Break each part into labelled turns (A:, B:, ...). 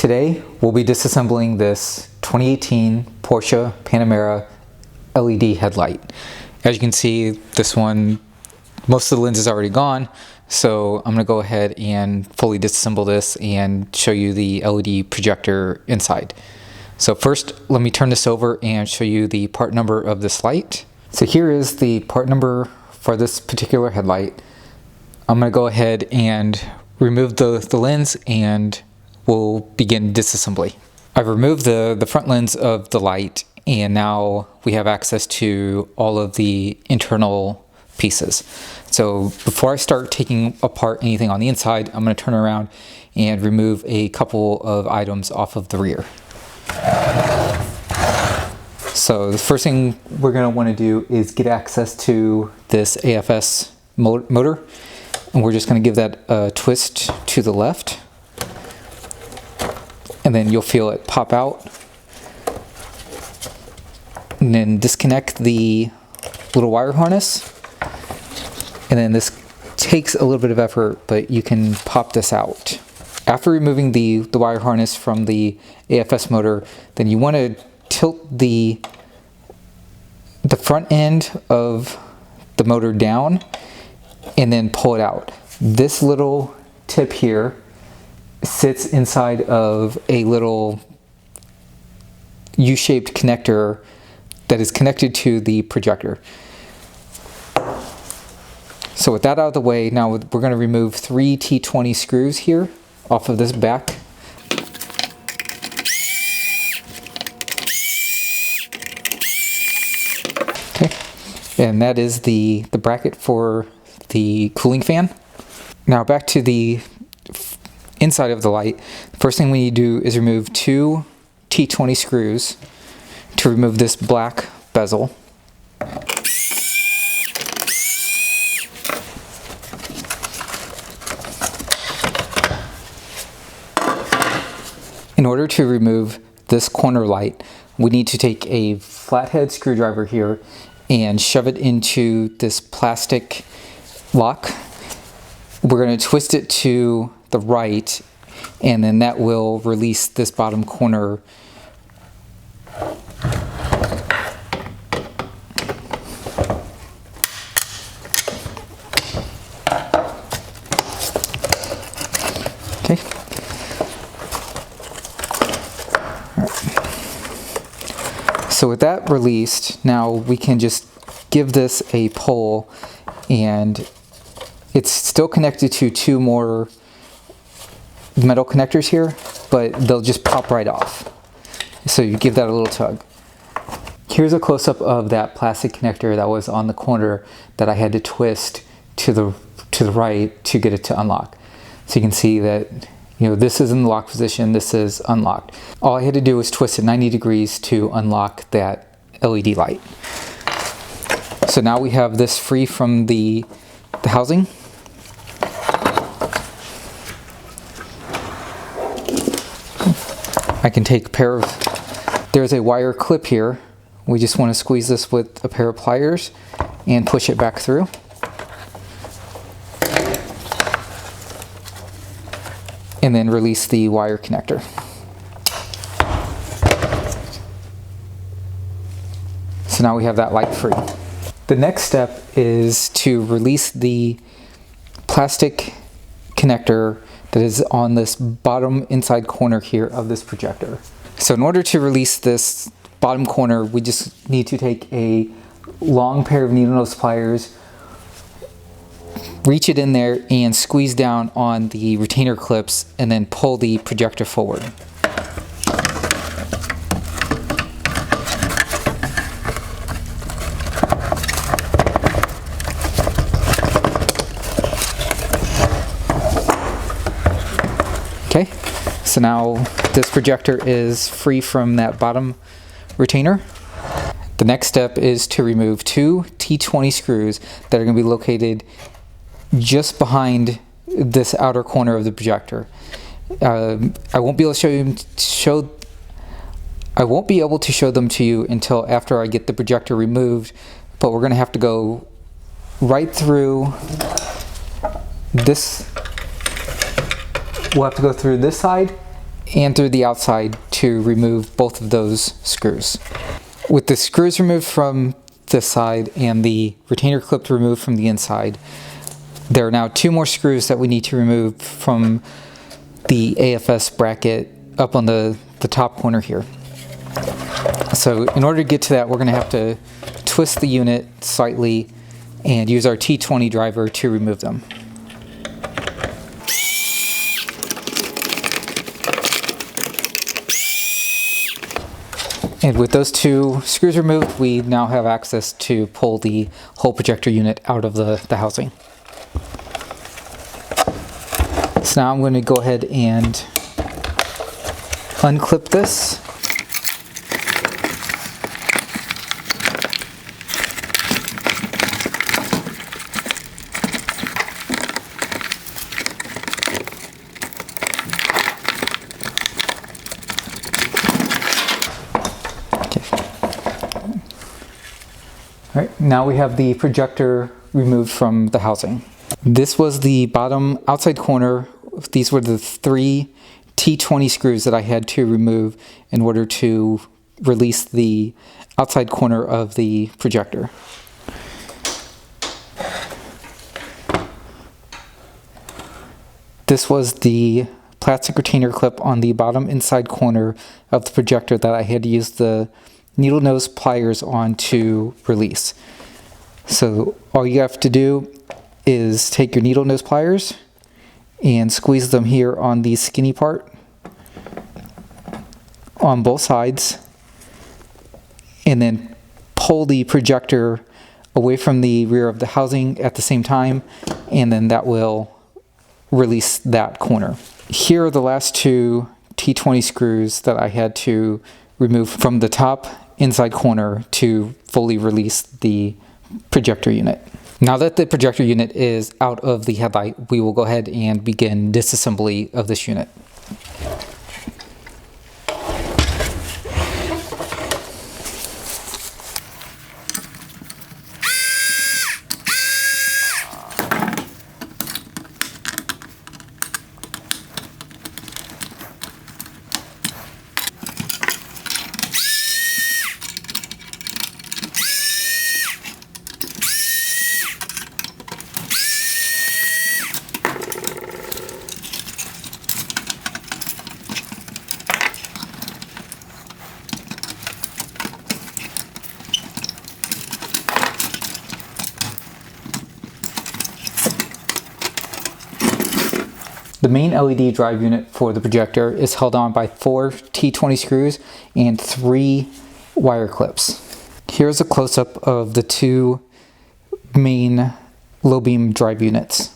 A: Today we'll be disassembling this 2018 Porsche Panamera LED headlight. As you can see, this one, most of the lens is already gone, so I'm going to go ahead and fully disassemble this and show you the LED projector inside. So first, let me turn this over and show you the part number of this light. So here is the part number for this particular headlight. I'm going to go ahead and remove the lens and we'll begin disassembly. I've removed the front lens of the light, and now we have access to all of the internal pieces. So before I start taking apart anything on the inside, I'm going to turn around and remove a couple of items off of the rear. So the first thing we're going to want to do is get access to this AFS motor, and we're just going to give that a twist to the left, and then you'll feel it pop out. And then disconnect the little wire harness, and then this takes a little bit of effort, but you can pop this out. After removing the wire harness from the AFS motor, then you want to tilt the front end of the motor down and then pull it out. This little tip here sits inside of a little U-shaped connector that is connected to the projector. So with that out of the way, now we're going to remove 3 T20 screws here off of this back. Okay, and that is the bracket for the cooling fan. Now back to the inside of the light. The first thing we need to do is remove 2 T20 screws to remove this black bezel. In order to remove this corner light, we need to take a flathead screwdriver here and shove it into this plastic lock. We're going to twist it to the right, and then that will release this bottom corner. Okay. So with that released, now we can just give this a pull, and it's still connected to 2 more metal connectors here, but they'll just pop right off. So you give that a little tug. Here's a close-up of that plastic connector that was on the corner that I had to twist to the right to get it to unlock. So you can see that, you know, this is in the lock position, this is unlocked. All I had to do was twist it 90 degrees to unlock that LED light. So now we have this free from the housing. I can take a pair of, there's a wire clip here. We just want to squeeze this with a pair of pliers and push it back through. And then release the wire connector. So now we have that light free. The next step is to release the plastic connector that is on this bottom inside corner here of this projector. So in order to release this bottom corner, we just need to take a long pair of needle nose pliers, reach it in there and squeeze down on the retainer clips, and then pull the projector forward. Okay, so now this projector is free from that bottom retainer. The next step is to remove 2 T20 screws that are going to be located just behind this outer corner of the projector. I won't be able to show them to you until after I get the projector removed, but we're going to have to go right through this. We'll have to go through this side and through the outside to remove both of those screws. With the screws removed from this side and the retainer clip removed from the inside, there are now 2 more screws that we need to remove from the AFS bracket up on the top corner here. So in order to get to that, we're going to have to twist the unit slightly and use our T20 driver to remove them. And with those 2 screws removed, we now have access to pull the whole projector unit out of the housing. So now I'm going to go ahead and unclip this. All right, now we have the projector removed from the housing. This was the bottom outside corner. These were the 3 T20 screws that I had to remove in order to release the outside corner of the projector. This was the plastic retainer clip on the bottom inside corner of the projector that I had to use the needle nose pliers on to release. So all you have to do is take your needle nose pliers and squeeze them here on the skinny part on both sides, and then pull the projector away from the rear of the housing at the same time, and then that will release that corner. Here are the last 2 T20 screws that I had to remove from the top inside corner to fully release the projector unit. Now that the projector unit is out of the headlight, we will go ahead and begin disassembly of this unit. The main LED drive unit for the projector is held on by 4 T20 screws and 3 wire clips. Here's a close-up of the 2 main low beam drive units.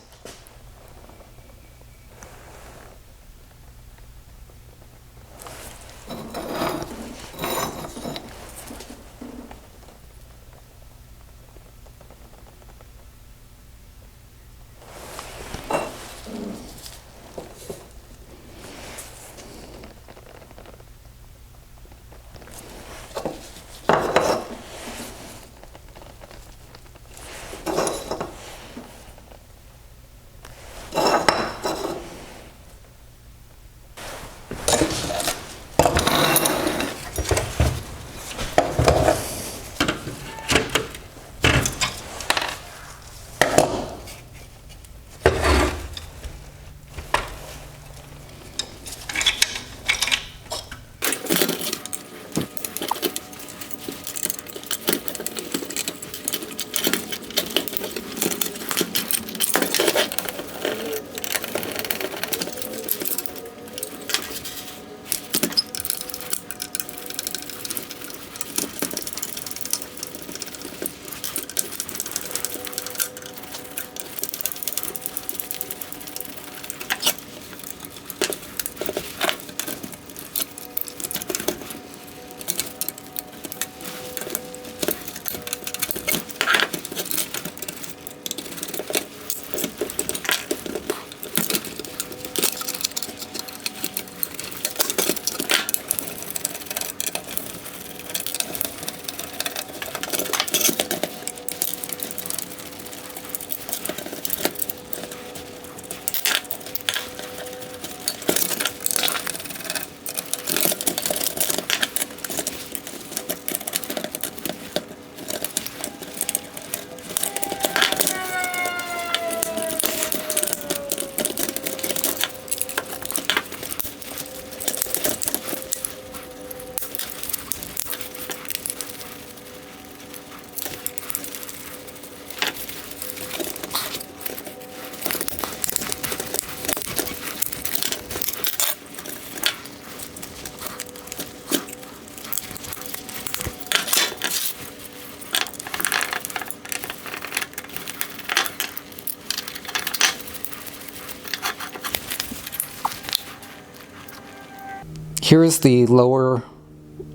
A: Here is the lower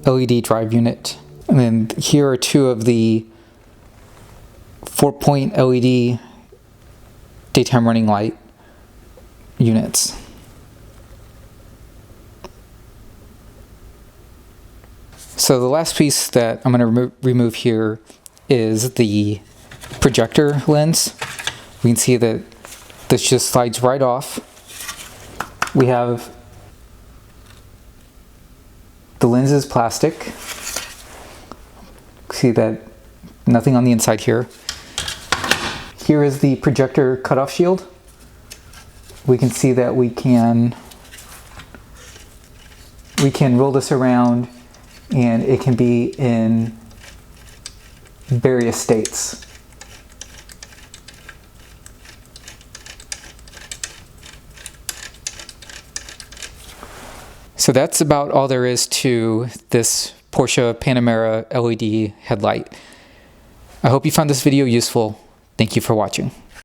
A: LED drive unit, and then here are two of the 4-point LED daytime running light units. So the last piece that I'm going to remove here is the projector lens. We can see that this just slides right off. We have the lens is plastic. See that nothing on the inside here. Here is the projector cutoff shield. We can see that we can roll this around and it can be in various states. So that's about all there is to this Porsche Panamera LED headlight. I hope you found this video useful. Thank you for watching.